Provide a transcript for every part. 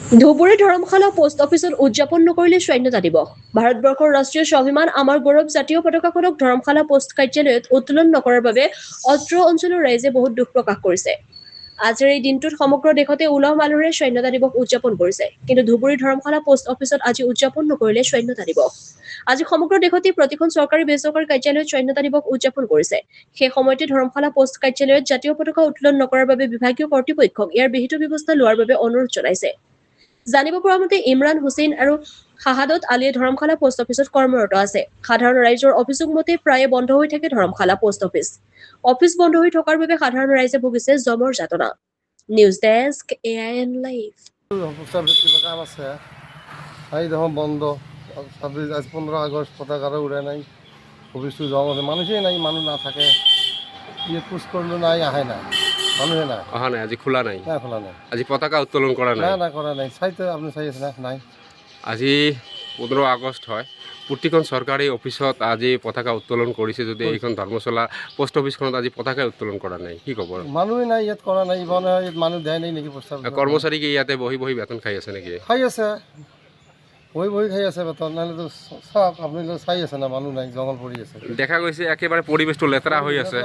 Dhubri Dharamshala post অফিচত উদযাপন নকৰিলে স্বাধীনতা দিৱস। ভাৰতবৰ্ষৰ ৰাষ্ট্ৰীয় স্বাভিমান আমাৰ গৌৰৱ জাতীয় পতাকাখনক ধৰমশালা পোষ্ট কাৰ্যালয়ত উত্তোলন নকৰাৰ বাবে অত্ৰ অঞ্চলৰ ৰাইজে বহুত দুখ প্ৰকাশ কৰিছে। আজিৰ এই দিনটোত সমগ্ৰ দেশতে উলহ মালহেৰে স্বাধীনতা দিৱস উদযাপন কৰিছে। কিন্তু ধুবুৰী ধৰমশালা পোষ্ট অফিচত আজি উদযাপন নকৰিলে স্বাধীনতা দিৱস। আজি সমগ্ৰ দেশতে প্ৰতিখন চৰকাৰী বেচৰকাৰী কাৰ্যালয়ত স্বাধীনতা দিৱস উদযাপন কৰিছে। সেই সময়তে ধৰমশালা পোষ্ট কাৰ্যালয়ত জাতীয় পতাকা উত্তোলন নকৰাৰ বাবে বিভাগীয় কৰ্তৃপক্ষক ইয়াৰ বিহিত ব্যৱস্থা লোৱাৰ বাবে অনুৰোধ জনাইছে। জানিব পৰা মতে ইমৰান হুছেইন আৰু শাহাদত আলীয়ে ধৰমশালা পোষ্ট অফিচত কৰ্মৰত আছে। সাধাৰণ ৰাইজৰ অভিযোগ মতে প্ৰায়ে বন্ধ হৈ থাকে ধৰমশালা পোষ্ট অফিচ। অফিচ বন্ধ হৈ থকাৰ বাবে সাধাৰণ ৰাইজে ভুগিছে জমৰ যাতনা। News desk AIN live. কিবা কাম আছে এই দেখোন বন্ধ 15 আগস্ট পতাকারও উড়ে নাই অফিসটো জম আছে মানুষই নাই মানুষ না থাকে ইয়ে পুষ করলো নাই আহে না মানুষে নাই অহা নাই আজি খোলা নাই না খোলা নাই আজি পতাকা উত্তোলন কৰা না নাই না করা নাই চাইতে আপনি চাই আছে না নাই আজি 15 আগষ্ট হয় প্ৰতিখন চৰকাৰী অফিচত আজি পতাকা উত্তোলন কৰিছে যদি এইখন ধৰ্মশালা পোষ্ট অফিচখনত আজি পতাকা উত্তোলন কৰা নাই কি ক'ব মানুষই নাই ইয়াত কৰা নাই মানে ইয়াত মানুষ দেয় নাই নাকি প্ৰস্তাব কৰ্মচাৰী কি ইয়াতে বহি বহি বেতন খাই আছে নেকি খাই আছে বহি বহি খাই আছে বেতন নাহলে তো চাওক আপনি চাই আছে না মানুষ নাই জঙ্গল পড়ি আছে দেখা গৈছে একেবাৰে পৰিৱেশটো লেতেৰা হৈ আছে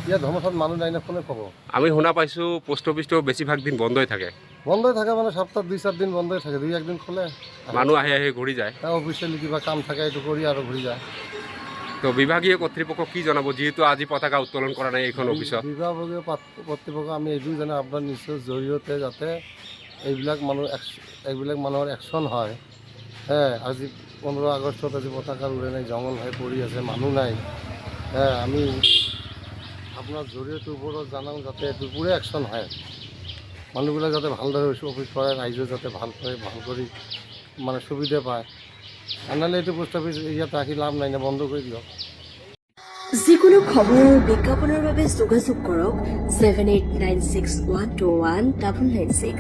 ইয়াত ধৰ্মশালাত মানুহ নাই না কোনে ক'ব আমি শুনা পাইছোঁ পোষ্ট অফিচটো বেছিভাগ দিন বন্ধই থাকে বন্ধই থাকে মানে সপ্তাহ 2-4 দিন বন্ধই থাকে 2-1 দিন খোলে মানুহ আহি আহি ঘূৰি যায় অফিচিয়েলি কিবা কাম থাকে এইটো কৰি আৰু ঘূৰি যায় তো বিভাগীয় কৰ্তৃপক্ষক কি জনাব যিহেতু আজি পতাকা উত্তোলন কৰা নাই এইখন অফিচত বিভাগীয় কৰ্তৃপক্ষ আমি এইটো জানো আপোনাৰ নিশ্চয় জৰিয়তে যাতে এইবিলাক মানুহৰ একশ্যন হয় আজি 15 আগষ্টত আজি পতাকা উৰে নাই জংঘল হৈ পৰি আছে মানুহ নাই আমি আপোনাৰ জৰিয়তে ওপৰত জানাওঁ যাতে এইটো পুৰে একশ্যন হয় মানুহবিলাক যাতে ভালদৰে অফিচ কৰে ৰাইজে যাতে ভাল কৰি মানে সুবিধা পায় আনহালে এইটো পোষ্ট অফিচ ইয়াত ৰাখি লাভ নাই নে বন্ধ কৰি দিয়ক যিকোনো খবৰ আৰু বিজ্ঞাপনৰ বাবে যোগাযোগ কৰক 7896121996